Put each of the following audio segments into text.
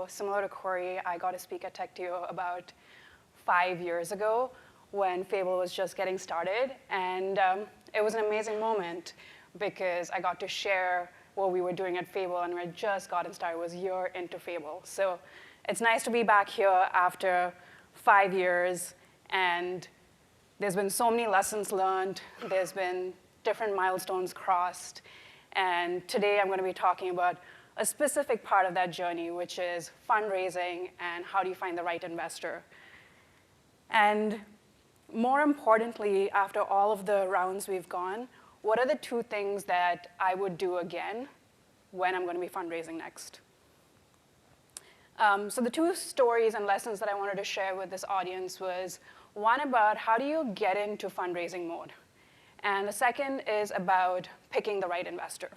So similar to Corey, I got to speak at TechTO about 5 years ago when Fable was just getting started. And it was an amazing moment because I got to share what we were doing at Fable, and we had just gotten started. It was a year into Fable. So it's nice to be back here after 5 years, and there's been so many lessons learned. There's been different milestones crossed, and today I'm going to be talking about a specific part of that journey, which is fundraising and how do you find the right investor. And more importantly, after all of the rounds we've gone, what are the 2 things that I would do again when I'm going to be fundraising next? So the 2 stories and lessons that I wanted to share with this audience was one about how do you get into fundraising mode, and the second is about picking the right investor.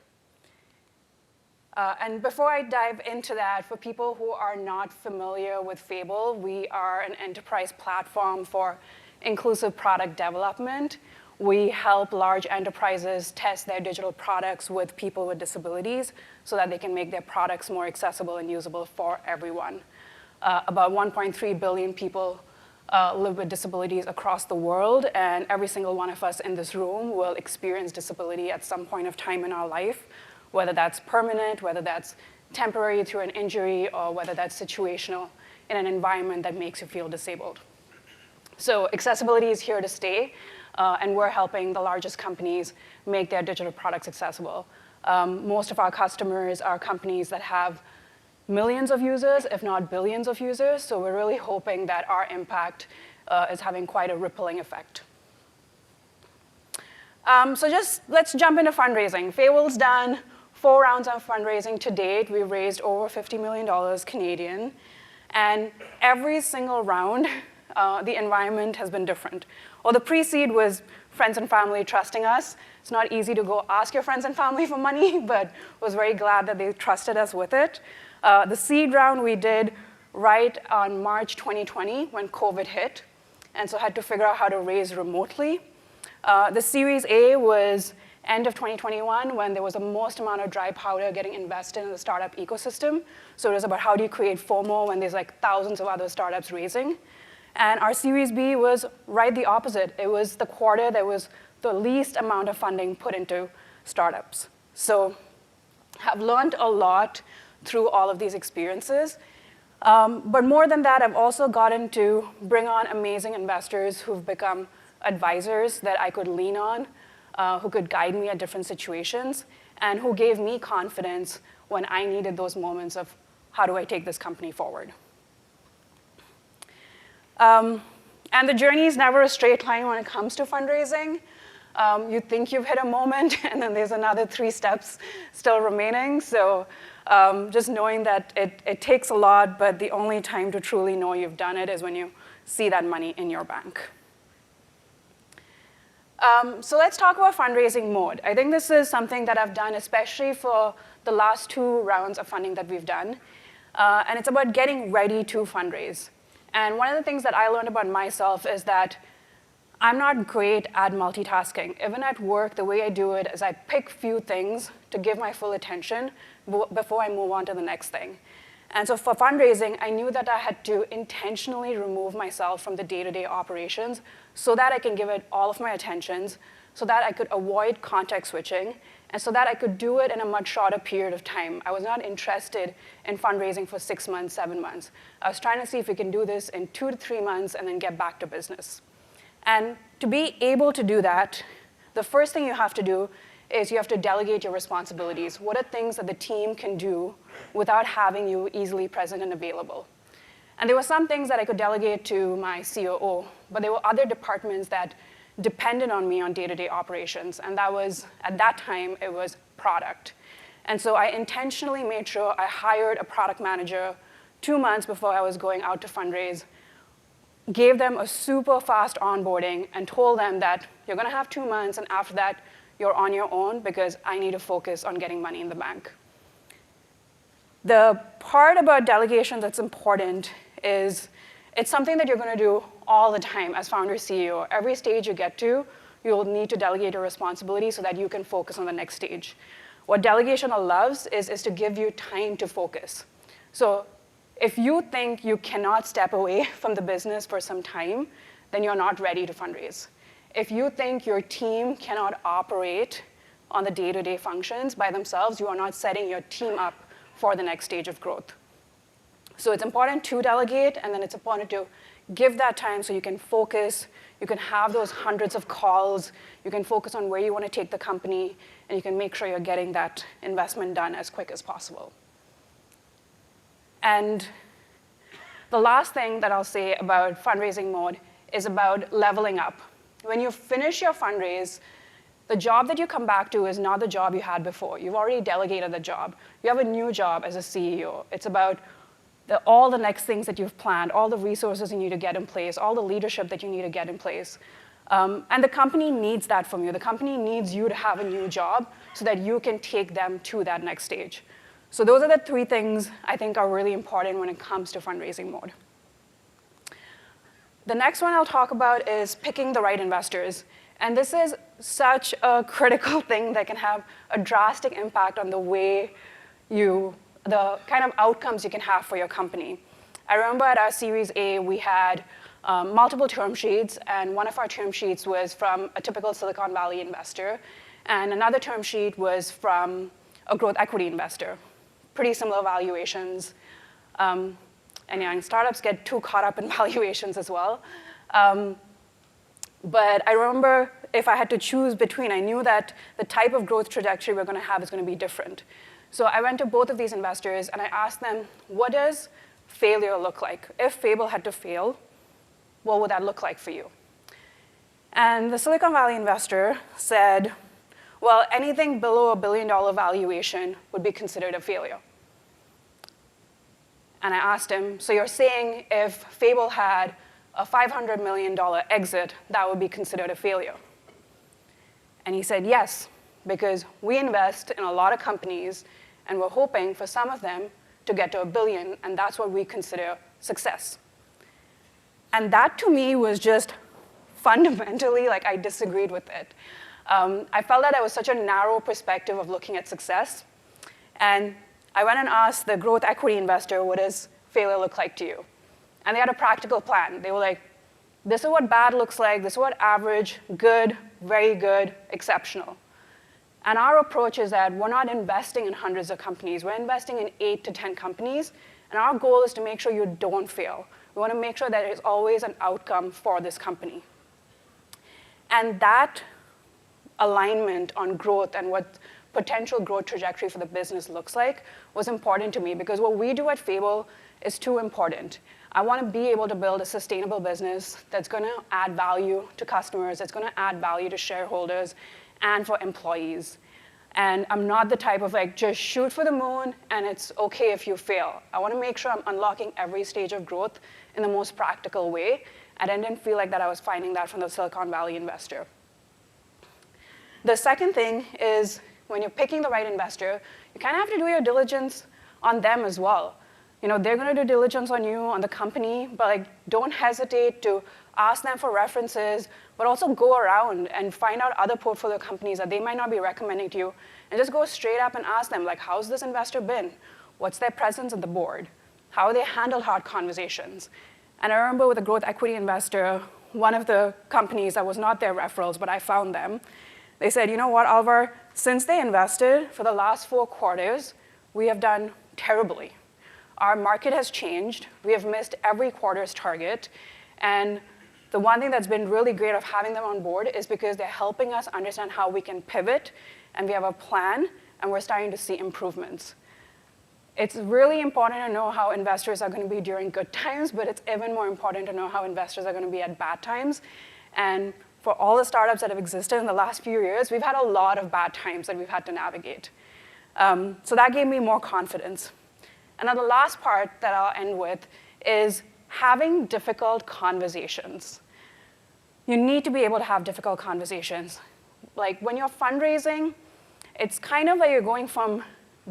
And before I dive into that, for people who are not familiar with Fable, we are an enterprise platform for inclusive product development. We help large enterprises test their digital products with people with disabilities so that they can make their products more accessible and usable for everyone. About 1.3 billion people live with disabilities across the world, and every single one of us in this room will experience disability at some point of time in our life, whether that's permanent, whether that's temporary through an injury, or whether that's situational in an environment that makes you feel disabled. So accessibility is here to stay, and we're helping the largest companies make their digital products accessible. Most of our customers are companies that have millions of users, if not billions of users, so we're really hoping that our impact is having quite a rippling effect. So let's jump into fundraising. Fable's done 4 rounds of fundraising to date. We've raised over $50 million Canadian, and every single round, the environment has been different. Well, the pre-seed was friends and family trusting us. It's not easy to go ask your friends and family for money, but was very glad that they trusted us with it. The seed round we did right on March 2020 when COVID hit, and so had to figure out how to raise remotely. The Series A was end of 2021 when there was the most amount of dry powder getting invested in the startup ecosystem. So it was about how do you create FOMO when there's like thousands of other startups raising. And our Series B was right the opposite. It was the quarter that was the least amount of funding put into startups. So I've learned a lot through all of these experiences. But more than that, I've also gotten to bring on amazing investors who've become advisors that I could lean on, who could guide me at different situations, and who gave me confidence when I needed those moments of how do I take this company forward. And the journey is never a straight line when it comes to fundraising. You think you've hit a moment, and then there's another 3 steps still remaining. So just knowing that it takes a lot, but the only time to truly know you've done it is when you see that money in your bank. So let's talk about fundraising mode. I think this is something that I've done, especially for the last 2 rounds of funding that we've done. And it's about getting ready to fundraise. And one of the things that I learned about myself is that I'm not great at multitasking. Even at work, the way I do it is I pick few things to give my full attention before I move on to the next thing. And so for fundraising, I knew that I had to intentionally remove myself from the day-to-day operations so that I can give it all of my attentions, so that I could avoid context switching, and so that I could do it in a much shorter period of time. I was not interested in fundraising for 6 months, 7 months. I was trying to see if we can do this in 2 to 3 months and then get back to business. And to be able to do that, the first thing you have to do is you have to delegate your responsibilities. What are things that the team can do without having you easily present and available? And there were some things that I could delegate to my COO, but there were other departments that depended on me on day-to-day operations, and that was, at that time, it was product. And so I intentionally made sure I hired a product manager 2 months before I was going out to fundraise, gave them a super fast onboarding, and told them that you're going to have 2 months, and after that, you're on your own because I need to focus on getting money in the bank. The part about delegation that's important is it's something that you're going to do all the time as founder CEO. Every stage you get to, you'll need to delegate your responsibility so that you can focus on the next stage. What delegation allows is to give you time to focus. So If you think you cannot step away from the business for some time, then you're not ready to fundraise. If you think your team cannot operate on the day-to-day functions by themselves, you are not setting your team up for the next stage of growth. So it's important to delegate, and then it's important to give that time so you can focus, you can have those hundreds of calls, you can focus on where you want to take the company, and you can make sure you're getting that investment done as quick as possible. And the last thing that I'll say about fundraising mode is about leveling up. When you finish your fundraise, the job that you come back to is not the job you had before. You've already delegated the job. You have a new job as a CEO. It's about all the next things that you've planned, all the resources you need to get in place, all the leadership that you need to get in place. And the company needs that from you. The company needs you to have a new job so that you can take them to that next stage. So those are the 3 things I think are really important when it comes to fundraising mode. The next one I'll talk about is picking the right investors. And this is such a critical thing that can have a drastic impact on the way the kind of outcomes you can have for your company. I remember at our Series A, we had multiple term sheets, and one of our term sheets was from a typical Silicon Valley investor, and another term sheet was from a growth equity investor. Pretty similar valuations. And startups get too caught up in valuations as well. But I remember if I had to choose between, I knew that the type of growth trajectory we're going to have is going to be different. So I went to both of these investors, and I asked them, what does failure look like? If Fable had to fail, what would that look like for you? And the Silicon Valley investor said, well, anything below $1 billion valuation would be considered a failure. And I asked him, so you're saying if Fable had a $500 million exit, that would be considered a failure? And he said, yes, because we invest in a lot of companies, and we're hoping for some of them to get to $1 billion, and that's what we consider success. And that, to me, was just fundamentally, like, I disagreed with it. I felt that was such a narrow perspective of looking at success. And I went and asked the growth equity investor, what does failure look like to you? And they had a practical plan. They were like, this is what bad looks like, this is what average, good, very good, exceptional. And our approach is that we're not investing in hundreds of companies. We're investing in 8 to 10 companies. And our goal is to make sure you don't fail. We want to make sure that there's always an outcome for this company. And that alignment on growth and what potential growth trajectory for the business looks like was important to me, because what we do at Fable is too important. I want to be able to build a sustainable business that's going to add value to customers, that's going to add value to shareholders, and for employees. And I'm not the type of like, just shoot for the moon, and it's okay if you fail. I want to make sure I'm unlocking every stage of growth in the most practical way, and I didn't feel like that I was finding that from the Silicon Valley investor. The second thing is, when you're picking the right investor, you kind of have to do your diligence on them as well. You know, they're going to do diligence on you, on the company, but like, don't hesitate to ask them for references, but also go around and find out other portfolio companies that they might not be recommending to you, and just go straight up and ask them, like, how's this investor been? What's their presence at the board? How they handle hard conversations? And I remember with a growth equity investor, one of the companies that was not their referrals, but I found them, they said, you know what, Alwar, since they invested for the last 4 quarters, we have done terribly. Our market has changed. We have missed every quarter's target. And the one thing that's been really great of having them on board is because they're helping us understand how we can pivot, and we have a plan, and we're starting to see improvements. It's really important to know how investors are going to be during good times, but it's even more important to know how investors are going to be at bad times. And for all the startups that have existed in the last few years, we've had a lot of bad times that we've had to navigate. So that gave me more confidence. And then the last part that I'll end with is having difficult conversations. You need to be able to have difficult conversations. Like when you're fundraising, it's kind of like you're going from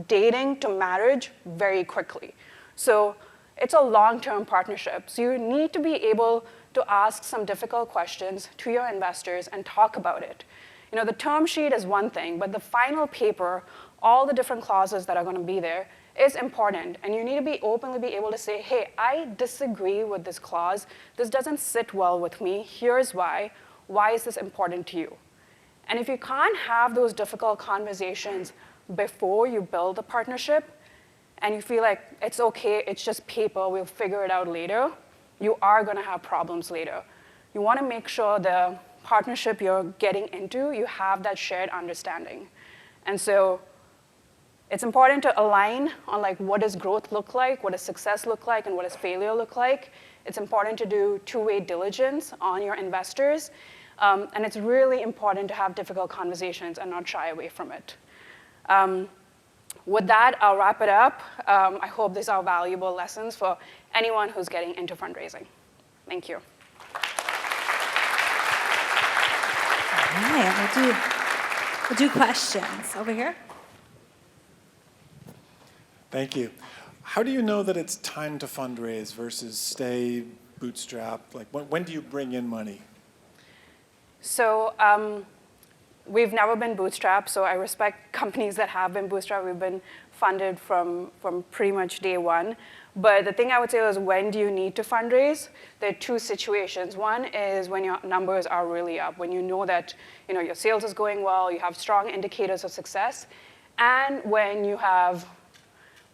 dating to marriage very quickly. So it's a long-term partnership. So you need to be able to ask some difficult questions to your investors and talk about it. You know, the term sheet is one thing, but the final paper, all the different clauses that are going to be there, is important. And you need to be openly be able to say, hey, I disagree with this clause. This doesn't sit well with me. Here's why. Why is this important to you? And if you can't have those difficult conversations before you build a partnership, and you feel like it's okay, it's just paper, we'll figure it out later, you are going to have problems later. You want to make sure the partnership you're getting into, you have that shared understanding. And so it's important to align on like what does growth look like, what does success look like, and what does failure look like. It's important to do two-way diligence on your investors. And it's really important to have difficult conversations and not shy away from it. With that, I'll wrap it up. I hope these are valuable lessons for anyone who's getting into fundraising. Thank you. All right, we'll do questions over here. Thank you. How do you know that it's time to fundraise versus stay bootstrapped? Like, when do you bring in money? So we've never been bootstrapped, so I respect companies that have been bootstrapped. We've been funded from pretty much day one. But the thing I would say is, when do you need to fundraise? There are two situations. One is when your numbers are really up, when you know that your sales is going well, you have strong indicators of success, and when you have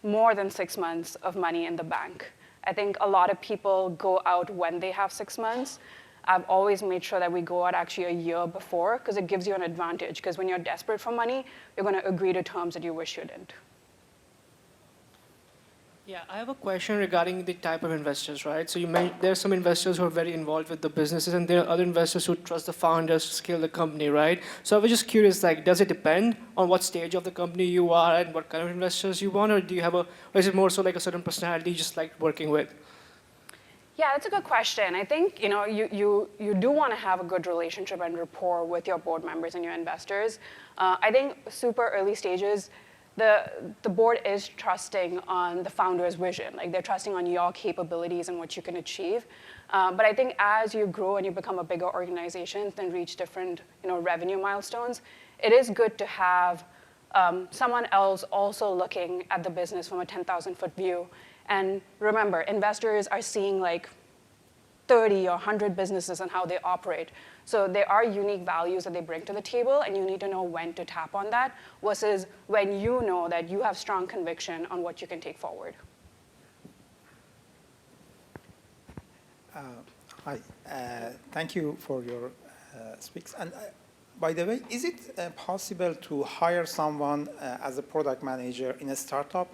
more than 6 months of money in the bank. I think a lot of people go out when they have 6 months. I've always made sure that we go out actually a year before, because it gives you an advantage. Because when you're desperate for money, you're going to agree to terms that you wish you didn't. Yeah, I have a question regarding the type of investors, right? So there are some investors who are very involved with the businesses, and there are other investors who trust the founders to scale the company, right? So I was just curious, like, does it depend on what stage of the company you are and what kind of investors you want, or do you have or is it more so like a certain personality you just like working with? Yeah, that's a good question. I think you do want to have a good relationship and rapport with your board members and your investors. I think super early stages, the board is trusting on the founder's vision. Like, they're trusting on your capabilities and what you can achieve. But I think as you grow and you become a bigger organization and reach different revenue milestones, it is good to have someone else also looking at the business from a 10,000-foot view. And remember, investors are seeing like 30 or 100 businesses and how they operate. So there are unique values that they bring to the table, and you need to know when to tap on that, versus when you know that you have strong conviction on what you can take forward. Hi, thank you for your speaks. And by the way, is it possible to hire someone as a product manager in a startup?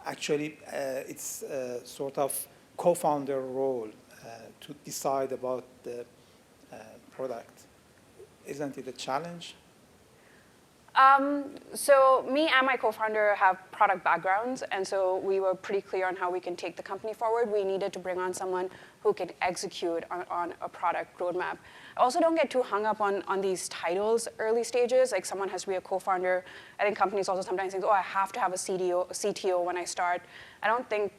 Actually, it's sort of co-founder role to decide about the product. Isn't it a challenge? So me and my co-founder have product backgrounds, and so we were pretty clear on how we can take the company forward. We needed to bring on someone who can execute on a product roadmap. I also don't get too hung up on these titles early stages, like someone has to be a co-founder. I think companies also sometimes think, oh, I have to have a CTO when I start. I don't think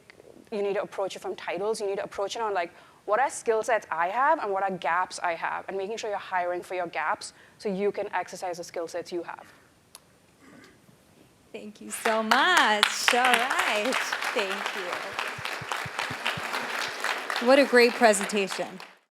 you need to approach it from titles. You need to approach it on like, what are skill sets I have and what are gaps I have, and making sure you're hiring for your gaps so you can exercise the skill sets you have. Thank you so much. All right. Thank you. What a great presentation.